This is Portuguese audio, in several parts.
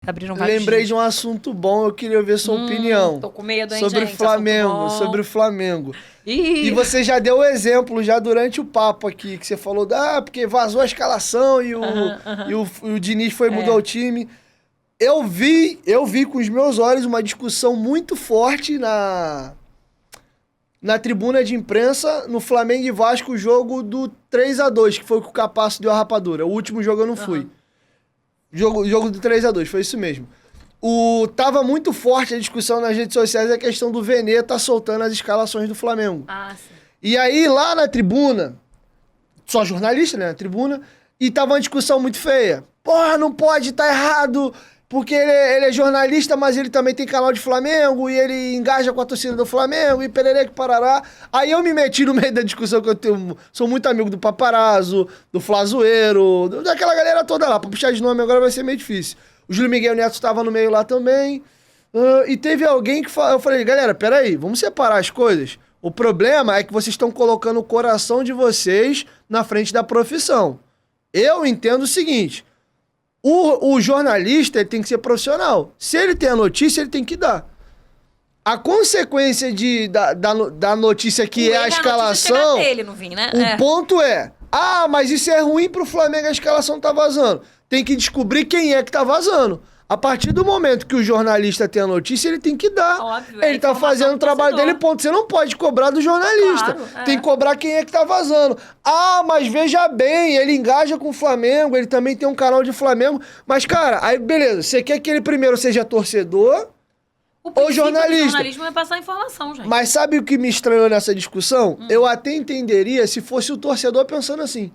Abriram vários Lembrei dias. de um assunto bom, eu queria ver sua opinião. Tô com medo, hein, Sobre o gente? Flamengo, Assunto bom. sobre o Flamengo. Ih, E você já deu o exemplo já durante o papo aqui, que você falou, porque vazou a escalação e o Diniz foi e mudou o time. Eu vi com os meus olhos uma discussão muito forte na tribuna de imprensa no Flamengo e Vasco, o jogo do 3-2, que foi o que o Capasso deu a rapadura. O último jogo eu não fui. Jogo do 3-2, foi isso mesmo. Tava muito forte a discussão nas redes sociais a questão do Vene tá soltando as escalações do Flamengo. Ah, sim. E aí, lá na tribuna, só jornalista, né, na tribuna, e tava uma discussão muito feia. Porra, não pode, tá errado, porque ele é jornalista, mas ele também tem canal de Flamengo, e ele engaja com a torcida do Flamengo, e pererê que parará. Aí eu me meti no meio da discussão, que sou muito amigo do Paparazzo, do Flazoeiro, daquela galera toda lá. Pra puxar de nome agora vai ser meio difícil. O Júlio Miguel Neto estava no meio lá também. E teve alguém que eu falei, galera, peraí, vamos separar as coisas. O problema é que vocês estão colocando o coração de vocês na frente da profissão. Eu entendo o seguinte, o jornalista ele tem que ser profissional. Se ele tem a notícia, ele tem que dar. A consequência da notícia que é a escalação... Dele, não vim, né? O ponto é, mas isso é ruim pro Flamengo, a escalação tá vazando. Tem que descobrir quem é que tá vazando. A partir do momento que o jornalista tem a notícia, ele tem que dar. Óbvio, ele tá fazendo o trabalho dele, ponto. Você não pode cobrar do jornalista. Claro, tem que cobrar quem é que tá vazando. Mas veja bem, ele engaja com o Flamengo, ele também tem um canal de Flamengo. Mas, cara, aí beleza, você quer que ele primeiro seja torcedor ou jornalista? O jornalismo é passar informação, gente. Mas sabe o que me estranhou nessa discussão? Eu até entenderia se fosse o torcedor pensando assim.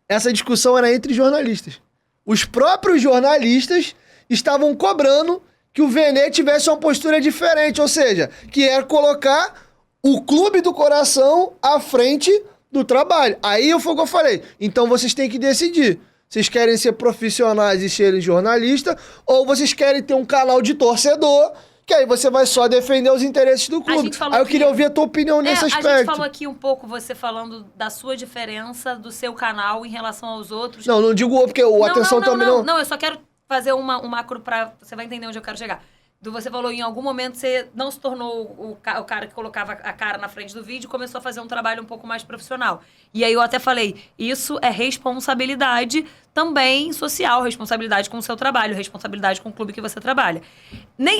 Essa discussão era entre jornalistas. Os próprios jornalistas estavam cobrando que o Vene tivesse uma postura diferente, ou seja, que era colocar o clube do coração à frente do trabalho. Aí foi o que eu falei. Então vocês têm que decidir. Vocês querem ser profissionais e serem jornalistas, ou vocês querem ter um canal de torcedor, que aí você vai só defender os interesses do clube. Aí eu queria ouvir a tua opinião nesse aspecto. A gente falou aqui um pouco, você falando da sua diferença do seu canal em relação aos outros. Não digo porque atenção também não. Não, eu só quero fazer um macro pra... Você vai entender onde eu quero chegar. Você falou em algum momento você não se tornou o cara que colocava a cara na frente do vídeo e começou a fazer um trabalho um pouco mais profissional. E aí eu até falei, isso é responsabilidade também social, responsabilidade com o seu trabalho, responsabilidade com o clube que você trabalha.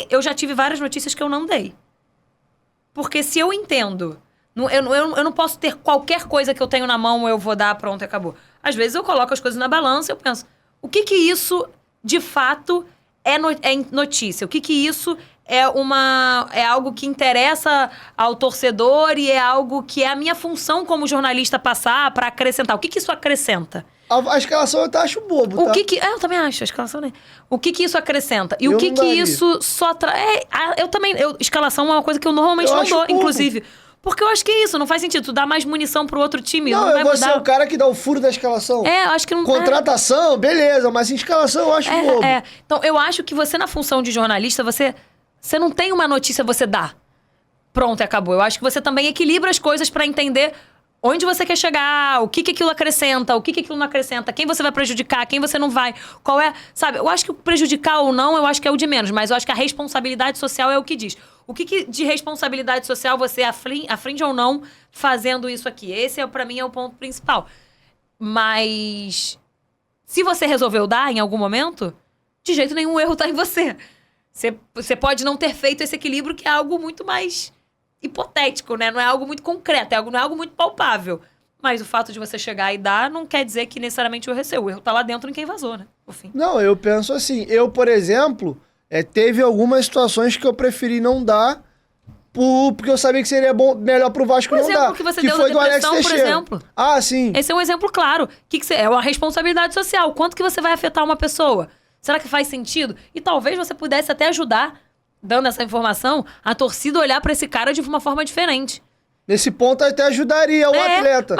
Eu já tive várias notícias que eu não dei. Porque se eu entendo, eu não posso ter qualquer coisa que eu tenho na mão, eu vou dar, pronto, acabou. Às vezes eu coloco as coisas na balança e eu penso, o que isso de fato é notícia? O que isso é algo que interessa ao torcedor e é algo que é a minha função como jornalista passar para acrescentar? O que isso acrescenta? A escalação eu até acho bobo, tá? Eu também acho, a escalação, né? O que isso acrescenta? E o que isso só traz... escalação é uma coisa que eu normalmente não dou, inclusive. Porque eu acho que é isso, não faz sentido. Tu dá mais munição pro outro time, não vai mudar. Você é o cara que dá o furo da escalação. Eu acho que não... Contratação, beleza, mas em escalação eu acho bobo. Então, eu acho que você, na função de jornalista, você não tem uma notícia, você dá. Pronto, acabou. Eu acho que você também equilibra as coisas pra entender onde você quer chegar, o que aquilo acrescenta, o que aquilo não acrescenta, quem você vai prejudicar, quem você não vai, qual é... Sabe, eu acho que o prejudicar ou não, eu acho que é o de menos, mas eu acho que a responsabilidade social é o que diz. O que de responsabilidade social você afringe ou não fazendo isso aqui? Esse, pra mim, é o ponto principal. Mas se você resolveu dar em algum momento, de jeito nenhum o erro tá em você. Você pode não ter feito esse equilíbrio, que é algo muito mais hipotético, né? Não é algo muito concreto, não é algo muito palpável. Mas o fato de você chegar e dar não quer dizer que necessariamente o erro é seu. O erro tá lá dentro em quem vazou, né? No fim. Não, eu penso assim. Eu, por exemplo... teve algumas situações que eu preferi não dar porque eu sabia que seria melhor pro Vasco não dar. Que você que deu foi da do Alex depressão, por Teixeira. exemplo. Sim. Esse é um exemplo claro. É uma responsabilidade social. Quanto que você vai afetar uma pessoa? Será que faz sentido? E talvez você pudesse até ajudar, dando essa informação, a torcida olhar pra esse cara de uma forma diferente. Nesse ponto até ajudaria o atleta.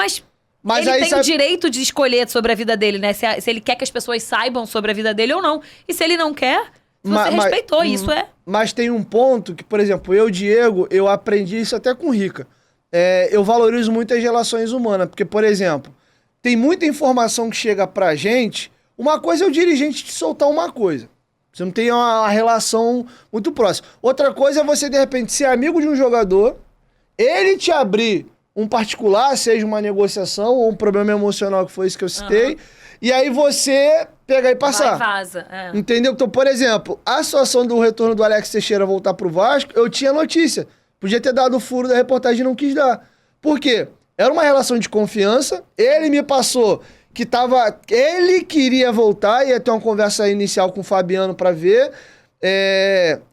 Mas ele tem o direito de escolher sobre a vida dele, né? Se ele quer que as pessoas saibam sobre a vida dele ou não. E se ele não quer... Você respeitou, isso é... Mas tem um ponto que, por exemplo, Diego, eu aprendi isso até com o Rica. Eu valorizo muito as relações humanas, porque, por exemplo, tem muita informação que chega pra gente. Uma coisa é o dirigente te soltar uma coisa. Você não tem uma relação muito próxima. Outra coisa é você, de repente, ser amigo de um jogador, ele te abrir um particular, seja uma negociação ou um problema emocional, que foi isso que eu citei, e aí você pegar e passar. Vai, vaza. É. Entendeu? Então, por exemplo, a situação do retorno do Alex Teixeira voltar pro Vasco, eu tinha notícia. Podia ter dado o furo da reportagem e não quis dar. Por quê? Era uma relação de confiança, ele me passou que ele queria voltar, ia ter uma conversa inicial com o Fabiano pra ver.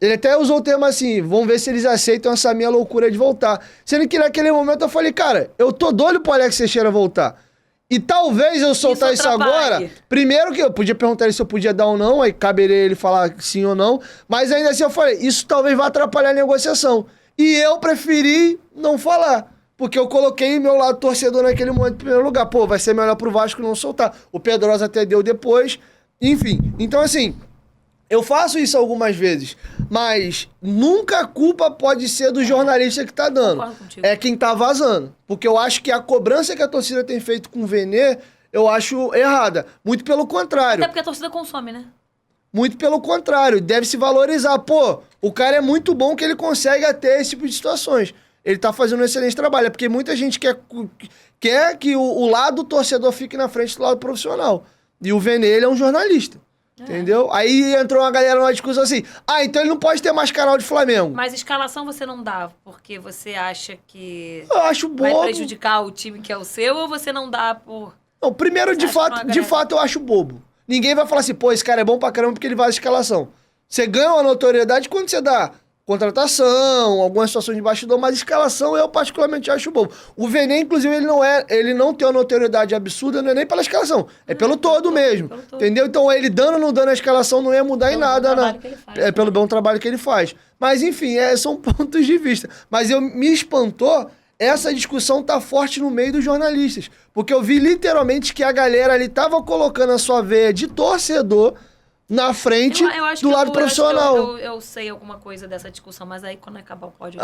Ele até usou o termo assim, vamos ver se eles aceitam essa minha loucura de voltar. Sendo que naquele momento eu falei, cara, eu tô doido pro Alex Teixeira voltar. E talvez eu soltar isso agora, primeiro que eu podia perguntar ele se eu podia dar ou não, aí caberia ele falar sim ou não, mas ainda assim eu falei, isso talvez vá atrapalhar a negociação. E eu preferi não falar. Porque eu coloquei meu lado torcedor naquele momento em primeiro lugar. Pô, vai ser melhor pro Vasco não soltar. O Pedrosa até deu depois. Enfim, então assim, eu faço isso algumas vezes. Mas nunca a culpa pode ser do jornalista que tá dando. É quem tá vazando. Porque eu acho que a cobrança que a torcida tem feito com o Vene, eu acho errada. Muito pelo contrário. Até porque a torcida consome, né? Muito pelo contrário. Deve se valorizar. Pô, o cara é muito bom que ele consegue até esse tipo de situações. Ele tá fazendo um excelente trabalho. É porque muita gente quer que o lado torcedor fique na frente do lado profissional. E o Vene, ele é um jornalista. Entendeu? Aí entrou uma galera numa discussão assim, então ele não pode ter mais canal de Flamengo. Mas escalação você não dá porque você acha que eu acho bobo. Vai prejudicar o time que é o seu, ou você não dá por... Não, primeiro, de fato eu acho bobo. Ninguém vai falar assim, pô, esse cara é bom pra caramba porque ele vai à escalação. Você ganha uma notoriedade quando você dá contratação, algumas situações de bastidor, mas escalação eu particularmente acho bobo. O Vene, inclusive, ele não tem uma notoriedade absurda, não é nem pela escalação, é pelo todo mesmo, entendeu? Então ele dando ou não dando a escalação não ia mudar em nada, né? É pelo bom trabalho que ele faz. Mas enfim, são pontos de vista. Mas me espantou essa discussão tá forte no meio dos jornalistas, porque eu vi literalmente que a galera ali tava colocando a sua veia de torcedor na frente do lado profissional. Eu sei alguma coisa dessa discussão, mas aí quando acabar o pódio...